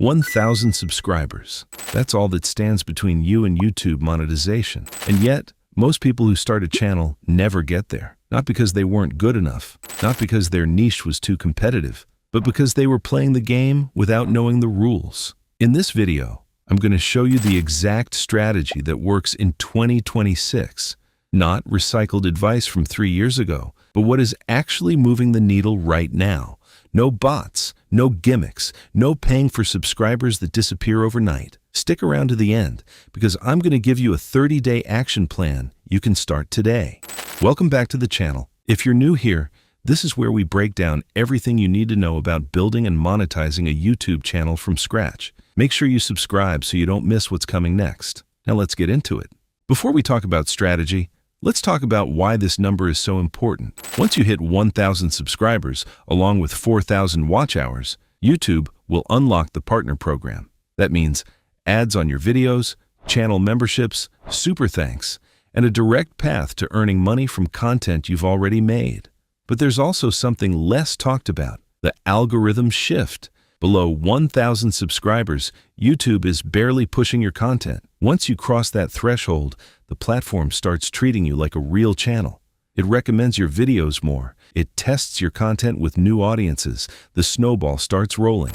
1,000 subscribers. That's all that stands between you and YouTube monetization. And yet, most people who start a channel never get there. Not because they weren't good enough, not because their niche was too competitive, but because they were playing the game without knowing the rules. In this video, I'm going to show you the exact strategy that works in 2026. Not recycled advice from 3 years ago, but what is actually moving the needle right now. No bots, no gimmicks, no paying for subscribers that disappear overnight. Stick around to the end, because I'm going to give you a 30-day action plan you can start today. Welcome back to the channel. If you're new here, this is where we break down everything you need to know about building and monetizing a YouTube channel from scratch. Make sure you subscribe so you don't miss what's coming next. Now let's get into it. Before we talk about strategy, let's talk about why this number is so important. Once you hit 1,000 subscribers, along with 4,000 watch hours, YouTube will unlock the partner program. That means ads on your videos, channel memberships, super thanks, and a direct path to earning money from content you've already made. But there's also something less talked about, the algorithm shift. Below 1,000 subscribers, YouTube is barely pushing your content. Once you cross that threshold, the platform starts treating you like a real channel. It recommends your videos more. It tests your content with new audiences. The snowball starts rolling.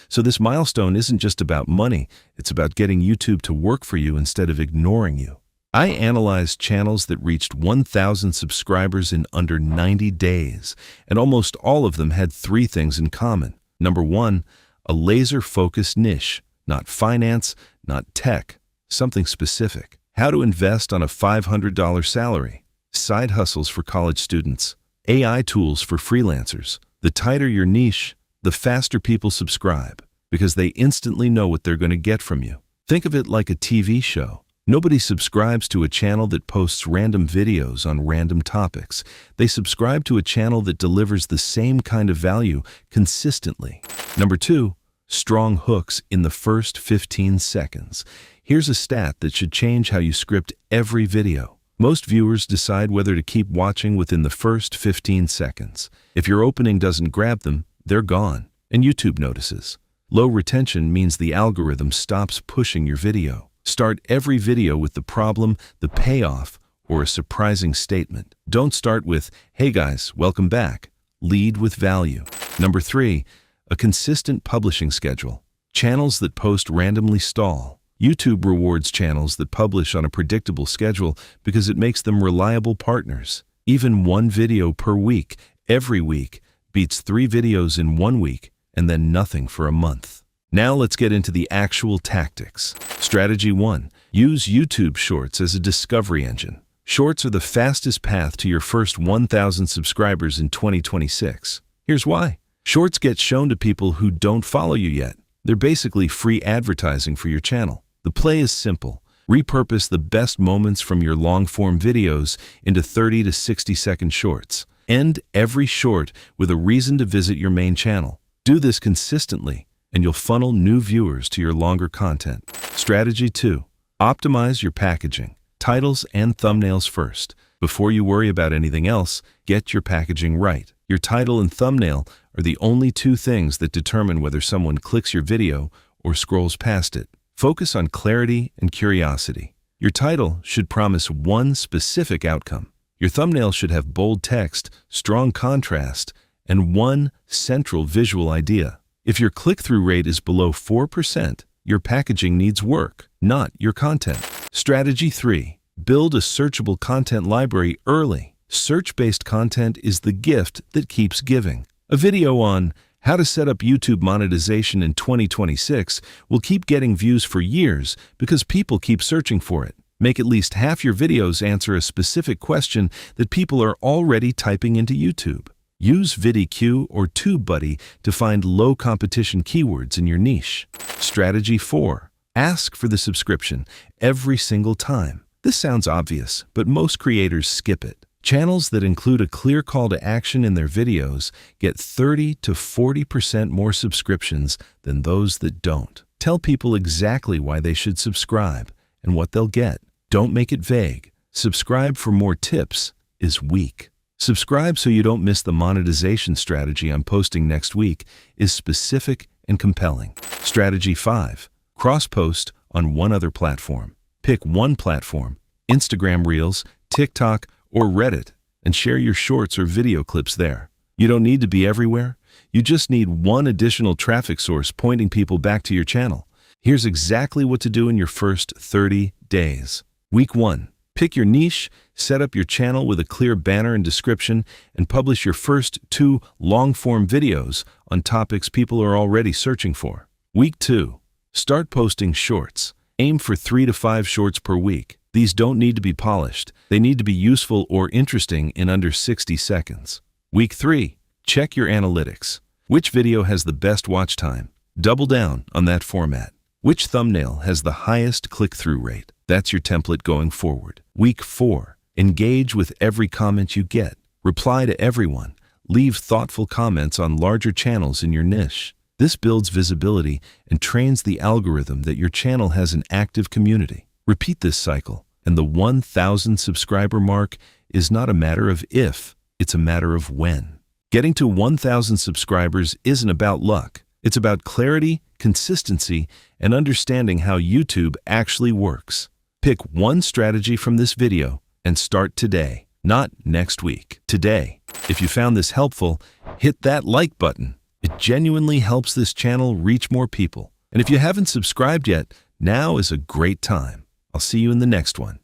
So this milestone isn't just about money. It's about getting YouTube to work for you instead of ignoring you. I analyzed channels that reached 1,000 subscribers in under 90 days, and almost all of them had 3 things in common. Number 1, a laser-focused niche, not finance, not tech, something specific. How to invest on a $500 salary, side hustles for college students, AI tools for freelancers. The tighter your niche, the faster people subscribe, because they instantly know what they're going to get from you. Think of it like a TV show. Nobody subscribes to a channel that posts random videos on random topics. They subscribe to a channel that delivers the same kind of value consistently. Number 2, strong hooks in the first 15 seconds. Here's a stat that should change how you script every video. Most viewers decide whether to keep watching within the first 15 seconds. If your opening doesn't grab them, they're gone, and YouTube notices. Low retention means the algorithm stops pushing your video. Start every video with the problem, the payoff, or a surprising statement. Don't start with, "Hey guys, welcome back." Lead with value. Number 3, a consistent publishing schedule. Channels that post randomly stall. YouTube rewards channels that publish on a predictable schedule because it makes them reliable partners. Even 1 video per week, every week, beats 3 videos in 1 week, and then nothing for a month. Now let's get into the actual tactics. Strategy 1. Use YouTube Shorts as a discovery engine. Shorts are the fastest path to your first 1,000 subscribers in 2026. Here's why. Shorts get shown to people who don't follow you yet. They're basically free advertising for your channel. The play is simple. Repurpose the best moments from your long-form videos into 30 to 60-second shorts. End every short with a reason to visit your main channel. Do this consistently, and you'll funnel new viewers to your longer content. Strategy 2. Optimize your packaging. Titles and thumbnails first. Before you worry about anything else, get your packaging right. Your title and thumbnail are the only 2 things that determine whether someone clicks your video or scrolls past it. Focus on clarity and curiosity. Your title should promise one specific outcome. Your thumbnail should have bold text, strong contrast, and one central visual idea. If your click-through rate is below 4%, your packaging needs work, not your content. Strategy 3. Build a searchable content library early. Search-based content is the gift that keeps giving. A video on how to set up YouTube monetization in 2026 will keep getting views for years because people keep searching for it. Make at least half your videos answer a specific question that people are already typing into YouTube. Use VidIQ or TubeBuddy to find low-competition keywords in your niche. Strategy 4. Ask for the subscription every single time. This sounds obvious, but most creators skip it. Channels that include a clear call to action in their videos get 30 to 40% more subscriptions than those that don't. Tell people exactly why they should subscribe and what they'll get. Don't make it vague. Subscribe for more tips is weak. Subscribe so you don't miss the monetization strategy I'm posting next week is specific and compelling. Strategy 5. Cross-post on one other platform. Pick one platform, Instagram Reels, TikTok, or Reddit, and share your shorts or video clips there. You don't need to be everywhere. You just need one additional traffic source pointing people back to your channel. Here's exactly what to do in your first 30 days. Week 1. Pick your niche, set up your channel with a clear banner and description, and publish your first 2 long-form videos on topics people are already searching for. Week 2. Start posting shorts. Aim for 3 to 5 shorts per week. These don't need to be polished. They need to be useful or interesting in under 60 seconds. Week 3. Check your analytics. Which video has the best watch time? Double down on that format. Which thumbnail has the highest click-through rate? That's your template going forward. Week 4. Engage with every comment you get. Reply to everyone. Leave thoughtful comments on larger channels in your niche. This builds visibility and trains the algorithm that your channel has an active community. Repeat this cycle, and the 1,000 subscriber mark is not a matter of if, it's a matter of when. Getting to 1,000 subscribers isn't about luck. It's about clarity, consistency, and understanding how YouTube actually works. Pick one strategy from this video and start today, not next week. Today. If you found this helpful, hit that like button. It genuinely helps this channel reach more people. And if you haven't subscribed yet, now is a great time. I'll see you in the next one.